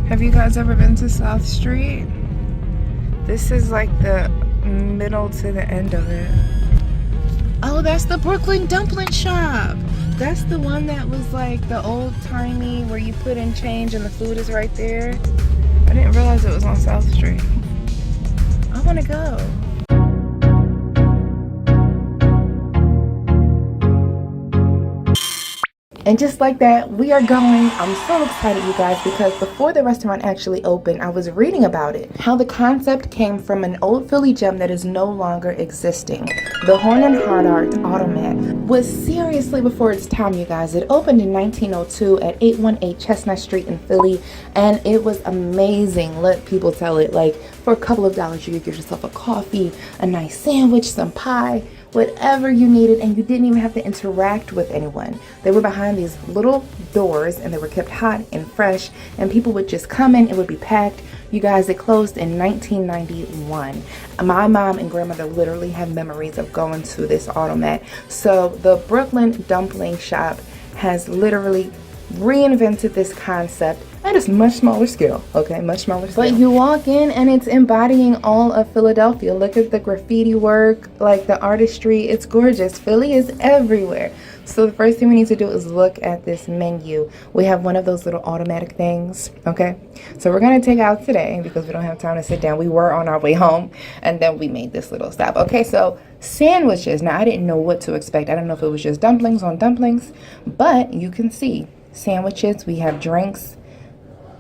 Have you guys ever been to South Street? This is like the middle to the end of it. Oh, that's the Brooklyn Dumpling Shop. That's the one that was like the old-timey where you put in change and the food is right there. I didn't realize it was on South Street. I want to go. And just like that, we are going. I'm so excited, you guys, because before the restaurant actually opened, I was reading about it. How the concept came from an old Philly gem that is no longer existing. The Horn and Hardart automat was seriously before its time, you guys. It opened in 1902 at 818 Chestnut Street in Philly, and it was amazing. Let people tell it. Like, for a couple of dollars, you could get yourself a coffee, a nice sandwich, some pie, whatever you needed, and you didn't even have to interact with anyone. They were behind these little doors and they were kept hot and fresh, and people would just come in. It would be packed. You guys, it closed in 1991. My mom and grandmother literally have memories of going to this automat. So the Brooklyn Dumpling Shop has literally reinvented this concept at a much smaller scale, okay, much smaller scale. But you walk in and it's embodying all of Philadelphia. Look at the graffiti work, like the artistry. It's gorgeous. Philly is everywhere. So the first thing we need to do is look at this menu. We have one of those little automatic things, okay? So we're gonna take out today because we don't have time to sit down. We were on our way home and then we made this little stop. Okay, so sandwiches. Now I didn't know what to expect. I don't know if it was just dumplings on dumplings, but you can see sandwiches. We have drinks.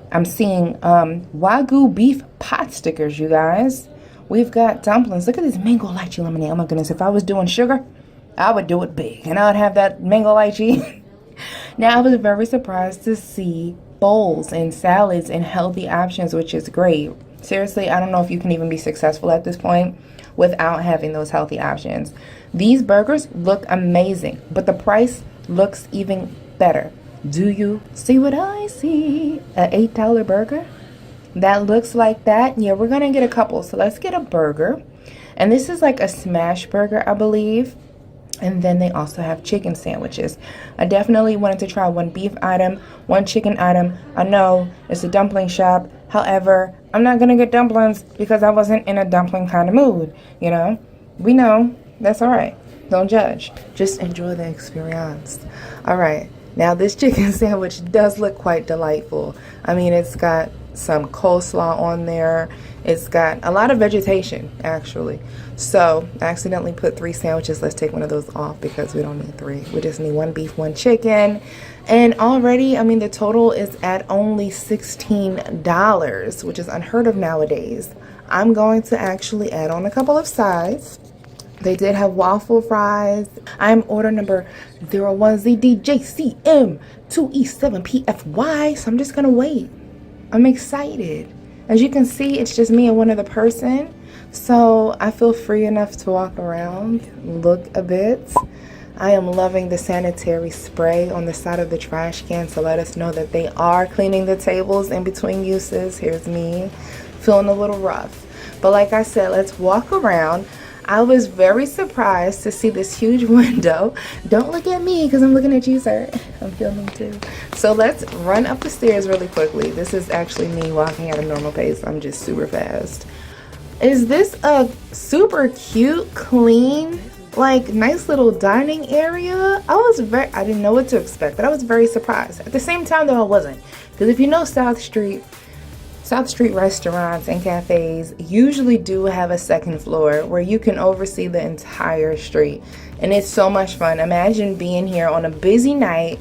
I'm seeing Wagyu beef pot stickers, you guys. We've got dumplings. Look at this mango lychee lemonade. Oh my goodness, if I was doing sugar, I would do it big. And I would have that mango lychee. Now, I was very surprised to see bowls and salads and healthy options, which is great. Seriously, I don't know if you can even be successful at this point without having those healthy options. These burgers look amazing, but the price looks even better. Do you see what I see? An $8 burger that looks like that. Yeah, we're gonna get a couple, so let's get a burger. And this is like a smash burger, I believe. And then they also have chicken sandwiches. I definitely wanted to try one beef item, one chicken item. I know it's a dumpling shop, however, I'm not gonna get dumplings because I wasn't in a dumpling kind of mood, you know. We know, that's all right. Don't judge, just enjoy the experience. All right. Now, this chicken sandwich does look quite delightful. I mean, it's got some coleslaw on there. It's got a lot of vegetation, actually. So, I accidentally put 3 sandwiches. Let's take one of those off because we don't need 3. We just need 1 beef, 1 chicken. And already, I mean, the total is at only $16, which is unheard of nowadays. I'm going to actually add on a couple of sides. They did have waffle fries. I'm order number 01ZDJCM2E7PFY. So I'm just gonna wait. I'm excited. As you can see, it's just me and one other person. So I feel free enough to walk around, look a bit. I am loving the sanitary spray on the side of the trash can to let us know that they are cleaning the tables in between uses. Here's me feeling a little rough. But like I said, let's walk around. I was very surprised to see this huge window. Don't look at me because I'm looking at you, sir. I'm filming too. So let's run up the stairs really quickly. This is actually me walking at a normal pace. I'm just super fast. Is this a super cute, clean, like nice little dining area? I didn't know what to expect, but I was very surprised. At the same time though, I wasn't. Because if you know South Street restaurants and cafes usually do have a second floor where you can oversee the entire street, and it's so much fun. Imagine being here on a busy night,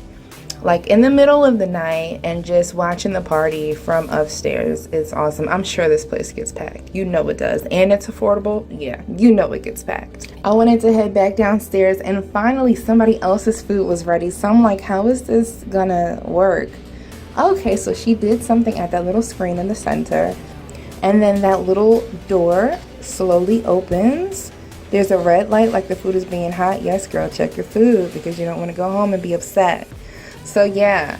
like in the middle of the night, and just watching the party from upstairs. It's awesome. I'm sure this place gets packed. You know it does. And it's affordable. Yeah, you know it gets packed. I wanted to head back downstairs, and finally somebody else's food was ready. So I'm like, how is this gonna work? Okay, so she did something at that little screen in the center, and then that little door slowly opens. There's a red light like the food is being hot. Yes, girl, check your food because you don't want to go home and be upset. So yeah,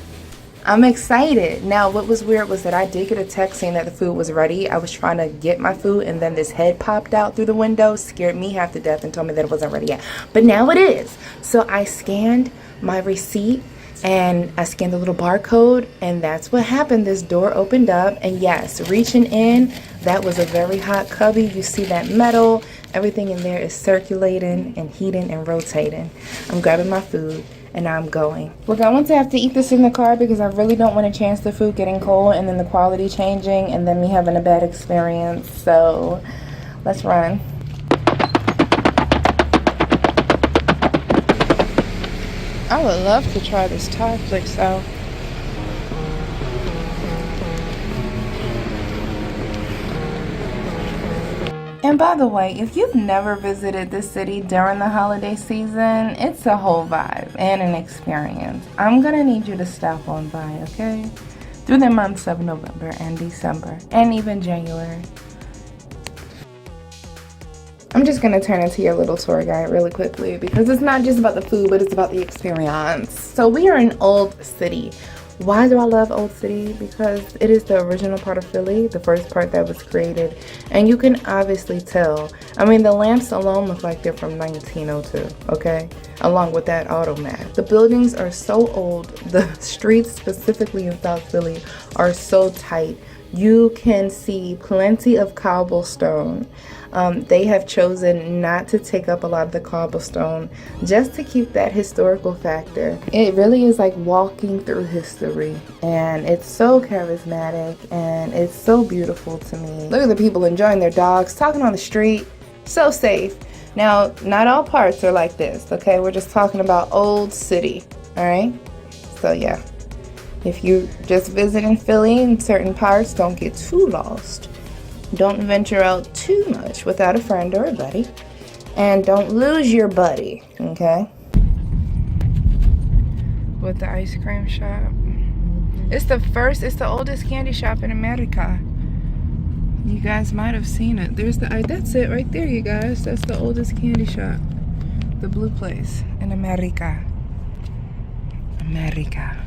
I'm excited. Now, what was weird was that I did get a text saying that the food was ready. I was trying to get my food, and then this head popped out through the window, scared me half to death, and told me that it wasn't ready yet. But now it is. So I scanned my receipt And I scanned the little barcode, and that's what happened. This door opened up, and yes, reaching in, that was a very hot cubby. You see that metal, everything in there is circulating and heating and rotating. I'm grabbing my food, and now I'm going. We're going to have to eat this in the car because I really don't want to chance the food getting cold and then the quality changing and then me having a bad experience. So let's run. I would love to try this Thai place out. And by the way, if you've never visited this city during the holiday season, it's a whole vibe and an experience. I'm gonna need you to stop on by, okay? Through the months of November and December, and even January. I'm just gonna turn into your little tour guide really quickly because it's not just about the food, but it's about the experience. So we are in Old City. Why do I love Old City? Because it is the original part of Philly, the first part that was created. And you can obviously tell. I mean, the lamps alone look like they're from 1902, okay? Along with that automat. The buildings are so old. The streets, specifically in South Philly, are so tight. You can see plenty of cobblestone. They have chosen not to take up a lot of the cobblestone just to keep that historical factor. It really is like walking through history, and it's so charismatic and it's so beautiful to me. Look at the people enjoying their dogs, talking on the street, so safe. Now, not all parts are like this, okay? We're just talking about Old City, all right? So yeah, if you just visiting Philly in certain parts, don't get too lost. Don't venture out too much without a friend or a buddy. And don't lose your buddy, okay? With the ice cream shop. It's the oldest candy shop in America. You guys might have seen it. That's it right there, you guys. That's the oldest candy shop. The blue place in America. America.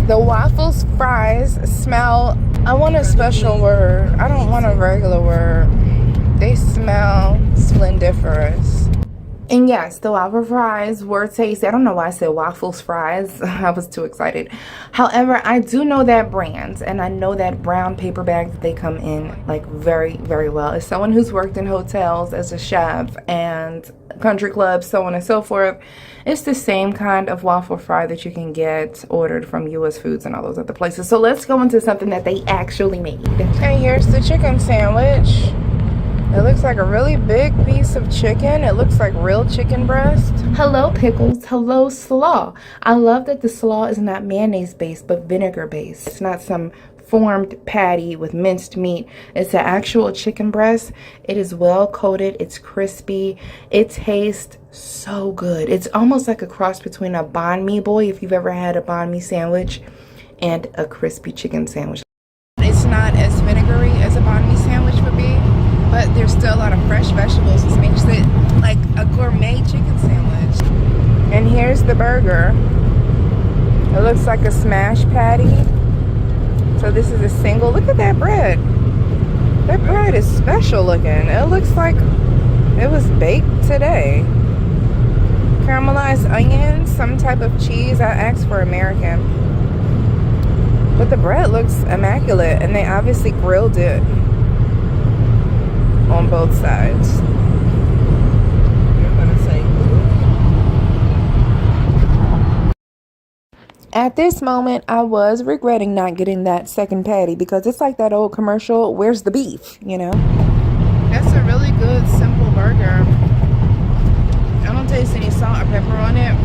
The waffles fries smell, I want a special word. I don't want a regular word. They smell splendiferous. And yes, the waffle fries were tasty. I don't know why I said waffles fries. I was too excited. However, I do know that brand, and I know that brown paper bag that they come in like very, very well. As someone who's worked in hotels as a chef and country clubs, so on and so forth, it's the same kind of waffle fry that you can get ordered from US Foods and all those other places. So let's go into something that they actually made. Okay, here's the chicken sandwich. It looks like a really big piece of chicken. It looks like real chicken breast. Hello, pickles. Hello, slaw. I love that the slaw is not mayonnaise based, but vinegar based. It's not some formed patty with minced meat. It's an actual chicken breast. It is well coated. It's crispy. It tastes so good. It's almost like a cross between a banh mi boy, if you've ever had a banh mi sandwich, and a crispy chicken sandwich. It's not as vinegary as a banh mi sandwich would be, but there's still a lot of fresh vegetables, which makes it like a gourmet chicken sandwich. And here's the burger. It looks like a smash patty. So this is a single. Look at that bread. That bread is special looking. It looks like it was baked today. Caramelized onions, some type of cheese. I asked for American. But the bread looks immaculate, and they obviously grilled it on both sides. You're gonna say. At this moment, I was regretting not getting that second patty because it's like that old commercial, where's the beef, you know? That's a really good, simple burger. I don't taste any salt or pepper on it.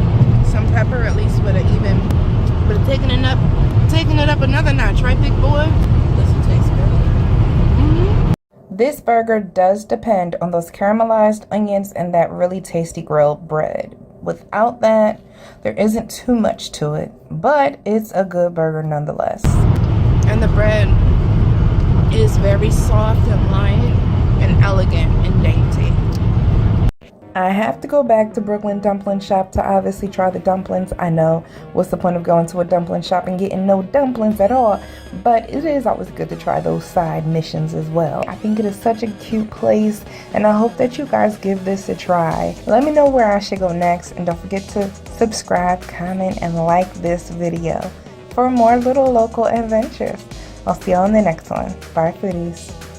Some pepper at least would have even, but taking it up another notch, right, big boy? Doesn't taste good. This burger does depend on those caramelized onions and that really tasty grilled bread. Without that, there isn't too much to it, but it's a good burger nonetheless. And the bread is very soft and light and elegant and dainty. I have to go back to Brooklyn Dumpling Shop to obviously try the dumplings. I know, what's the point of going to a dumpling shop and getting no dumplings at all? But it is always good to try those side missions as well. I think it is such a cute place, and I hope that you guys give this a try. Let me know where I should go next, and don't forget to subscribe, comment, and like this video for more little local adventures. I'll see y'all in the next one. Bye, foodies.